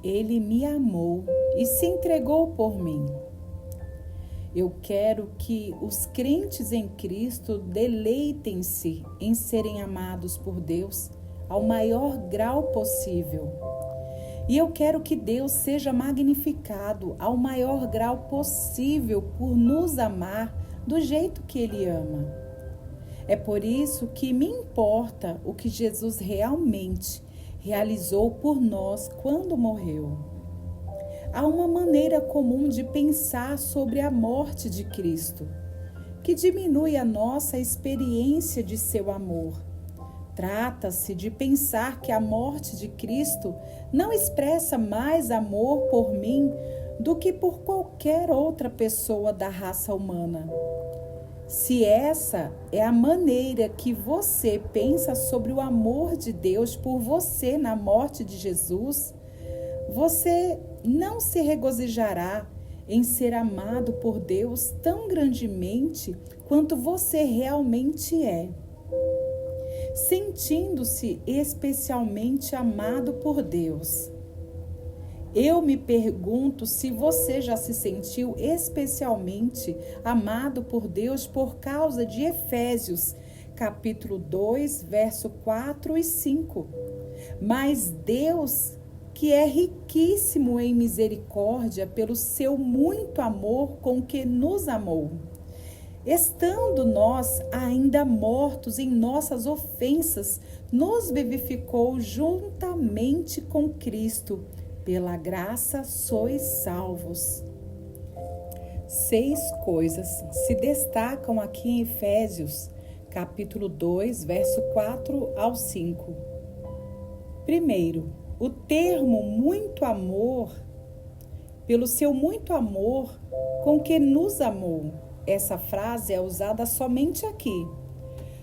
Ele me amou e se entregou por mim. Eu quero que os crentes em Cristo deleitem-se em serem amados por Deus ao maior grau possível. E eu quero que Deus seja magnificado ao maior grau possível por nos amar do jeito que Ele ama. É por isso que me importa o que Jesus realmente realizou por nós quando morreu. Há uma maneira comum de pensar sobre a morte de Cristo, que diminui a nossa experiência de seu amor. Trata-se de pensar que a morte de Cristo não expressa mais amor por mim do que por qualquer outra pessoa da raça humana. Se essa é a maneira que você pensa sobre o amor de Deus por você na morte de Jesus, você não se regozijará em ser amado por Deus tão grandemente quanto você realmente é, sentindo-se especialmente amado por Deus. Eu me pergunto se você já se sentiu especialmente amado por Deus por causa de Efésios, capítulo 2, verso 4 e 5. Mas Deus, que é riquíssimo em misericórdia pelo seu muito amor com que nos amou, estando nós ainda mortos em nossas ofensas, nos vivificou juntamente com Cristo. Pela graça sois salvos. 6 coisas se destacam aqui em Efésios, capítulo 2, verso 4 ao 5. Primeiro, o termo muito amor, pelo seu muito amor com que nos amou. Essa frase é usada somente aqui.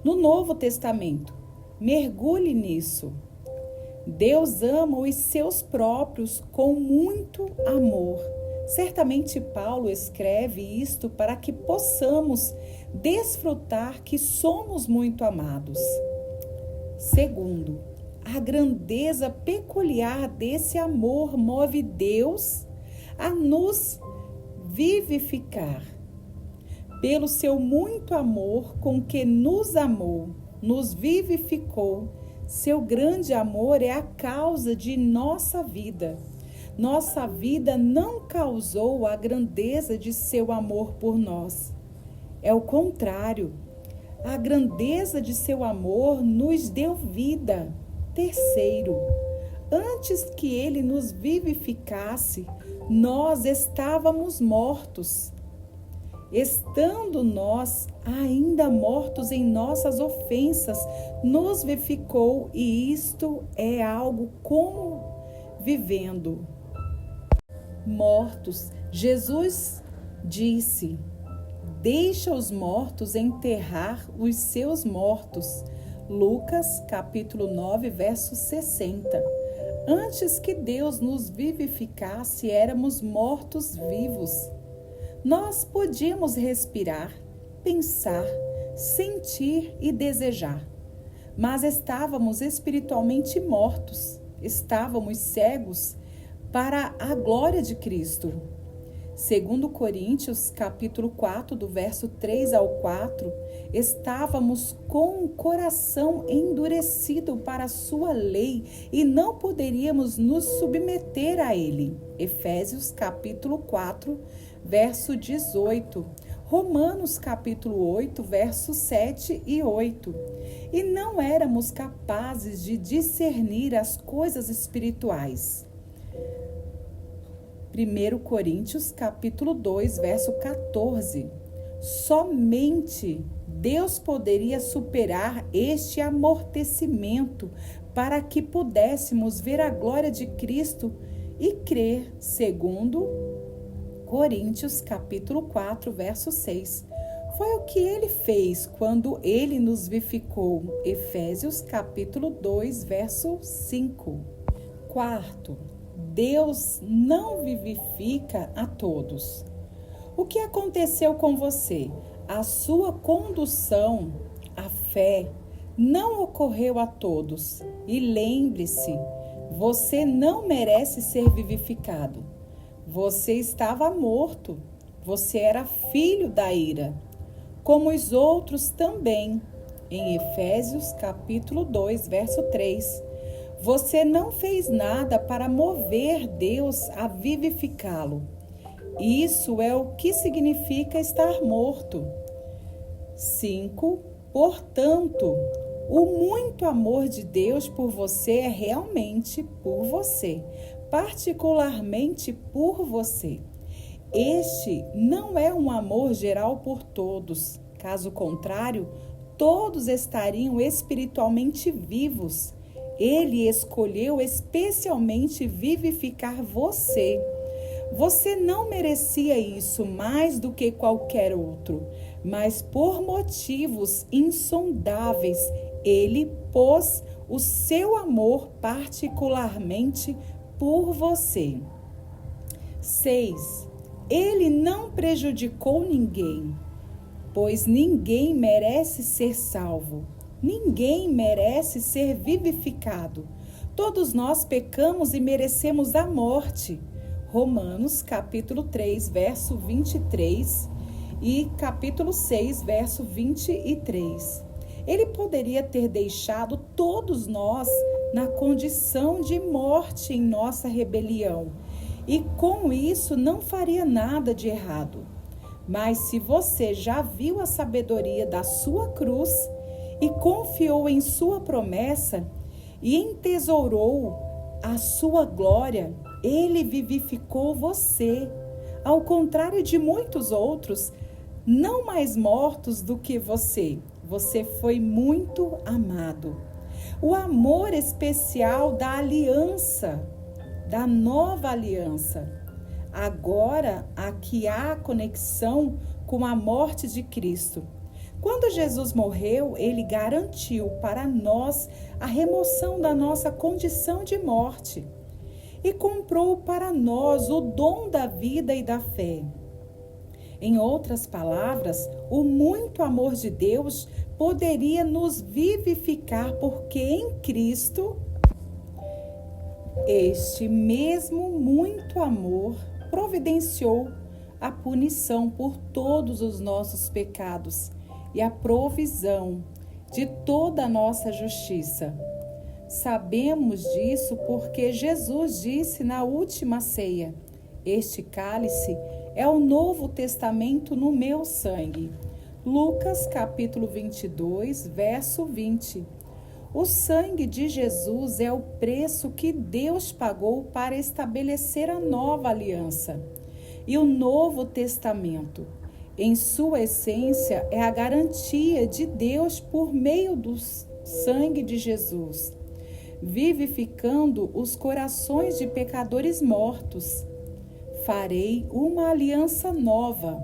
No Novo Testamento, mergulhe nisso. Deus ama os seus próprios com muito amor. Certamente Paulo escreve isto para que possamos desfrutar que somos muito amados. Segundo, a grandeza peculiar desse amor move Deus a nos vivificar. Pelo seu muito amor com que nos amou, nos vivificou. Seu grande amor é a causa de nossa vida. Nossa vida não causou a grandeza de seu amor por nós. É o contrário. A grandeza de seu amor nos deu vida. Terceiro, antes que ele nos vivificasse, nós estávamos mortos. Estando nós ainda mortos em nossas ofensas, nos vivificou, e isto é algo como vivendo. Mortos, Jesus disse: deixa os mortos enterrar os seus mortos. Lucas, capítulo 9, verso 60. Antes que Deus nos vivificasse, éramos mortos vivos. Nós podíamos respirar, pensar, sentir e desejar, mas estávamos espiritualmente mortos, estávamos cegos para a glória de Cristo. Segundo Coríntios, capítulo 4, do verso 3 ao 4, estávamos com o coração endurecido para a sua lei e não poderíamos nos submeter a ele. Efésios, capítulo 4, verso 18. Romanos, capítulo 8, versos 7 e 8. E não éramos capazes de discernir as coisas espirituais. 1 Coríntios, capítulo 2, verso 14. Somente Deus poderia superar este amortecimento para que pudéssemos ver a glória de Cristo e crer, segundo Coríntios, capítulo 4, verso 6. Foi o que ele fez quando ele nos vivificou. Efésios, capítulo 2, verso 5. Quarto, Deus não vivifica a todos. O que aconteceu com você? A sua condução, a fé, não ocorreu a todos. E lembre-se, Você não merece ser vivificado. Você estava morto. Você era filho da ira, como os outros também. Em Efésios capítulo 2, verso 3. Você não fez nada para mover Deus a vivificá-lo. Isso é o que significa estar morto. 5. Portanto, o muito amor de Deus por você é realmente por você, particularmente por você. Este não é um amor geral por todos. Caso contrário, todos estariam espiritualmente vivos. Ele escolheu especialmente vivificar você. Você não merecia isso mais do que qualquer outro, mas por motivos insondáveis, ele pôs o seu amor particularmente por você. 6. Ele não prejudicou ninguém, pois ninguém merece ser salvo. Ninguém merece ser vivificado. Todos nós pecamos e merecemos a morte. Romanos, capítulo 3, verso 23 e capítulo 6, verso 23. Ele poderia ter deixado todos nós na condição de morte em nossa rebelião e com isso não faria nada de errado. Mas se você já viu a sabedoria da sua cruz e confiou em sua promessa e entesourou a sua glória, ele vivificou você, ao contrário de muitos outros, não mais mortos do que você. Você foi muito amado. O amor especial da aliança, da nova aliança. Agora, aqui há conexão com a morte de Cristo. Quando Jesus morreu, ele garantiu para nós a remoção da nossa condição de morte e comprou para nós o dom da vida e da fé. Em outras palavras, o muito amor de Deus poderia nos vivificar porque em Cristo, este mesmo muito amor providenciou a punição por todos os nossos pecados e a provisão de toda a nossa justiça. Sabemos disso porque Jesus disse na última ceia: este cálice é o Novo Testamento no meu sangue. Lucas capítulo 22, verso 20. O sangue de Jesus é o preço que Deus pagou para estabelecer a nova aliança. E o Novo Testamento, em sua essência, é a garantia de Deus por meio do sangue de Jesus, vivificando os corações de pecadores mortos. Farei uma aliança nova.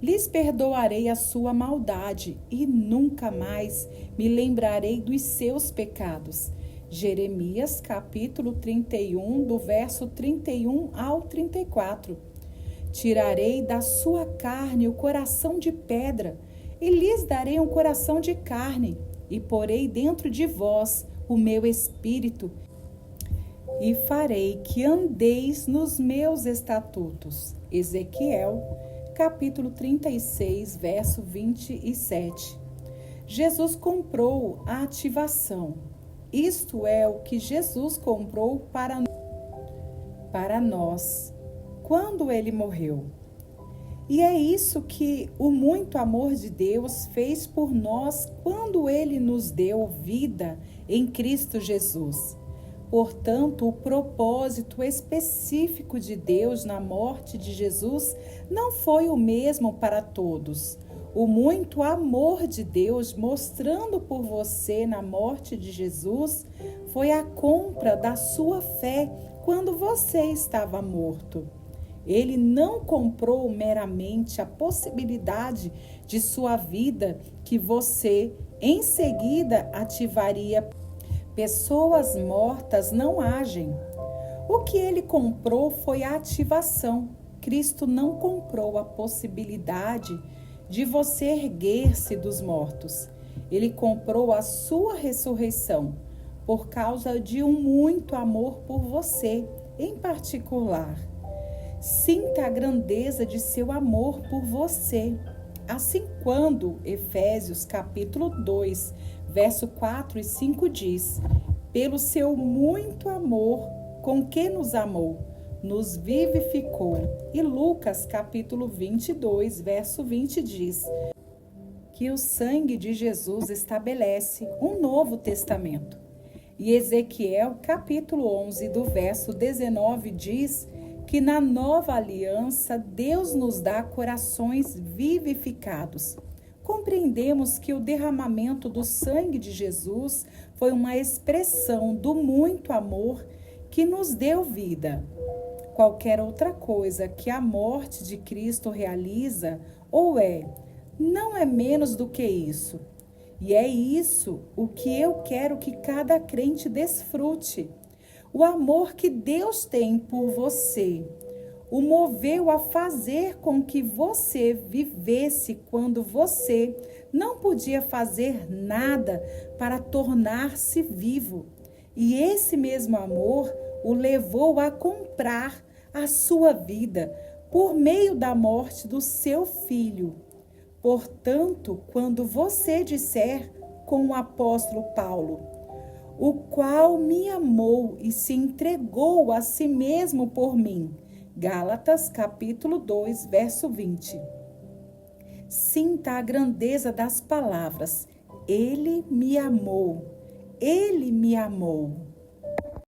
Lhes perdoarei a sua maldade e nunca mais me lembrarei dos seus pecados. Jeremias capítulo 31, do verso 31 ao 34. Tirarei da sua carne o coração de pedra e lhes darei um coração de carne e porei dentro de vós o meu espírito e farei que andeis nos meus estatutos. Ezequiel capítulo 36, verso 27. Jesus comprou a ativação. Isto é o que Jesus comprou para nós quando ele morreu. E é isso que o muito amor de Deus fez por nós quando ele nos deu vida em Cristo Jesus. Portanto, o propósito específico de Deus na morte de Jesus não foi o mesmo para todos. O muito amor de Deus mostrando por você na morte de Jesus foi a compra da sua fé quando você estava morto. Ele não comprou meramente a possibilidade de sua vida que você em seguida ativaria. Pessoas mortas não agem. O que ele comprou foi a ativação. Cristo não comprou a possibilidade de você erguer-se dos mortos. Ele comprou a sua ressurreição. por causa de um muito amor por você, em particular. Sinta a grandeza de seu amor por você. Assim quando Efésios capítulo 2, verso 4 e 5 diz: pelo seu muito amor com que nos amou, nos vivificou. E Lucas capítulo 22, verso 20 diz que o sangue de Jesus estabelece um novo testamento. E Ezequiel capítulo 11, do verso 19 diz que na nova aliança Deus nos dá corações vivificados. Compreendemos que o derramamento do sangue de Jesus foi uma expressão do muito amor que nos deu vida. Qualquer outra coisa que a morte de Cristo realiza não é menos do que isso. E é isso o que eu quero que cada crente desfrute. O amor que Deus tem por você o moveu a fazer com que você vivesse quando você não podia fazer nada para tornar-se vivo. E esse mesmo amor o levou a comprar a sua vida por meio da morte do seu filho. Portanto, quando você disser com o apóstolo Paulo, o qual me amou e se entregou a si mesmo por mim, Gálatas capítulo 2, verso 20. Sinta a grandeza das palavras. Ele me amou. Ele me amou.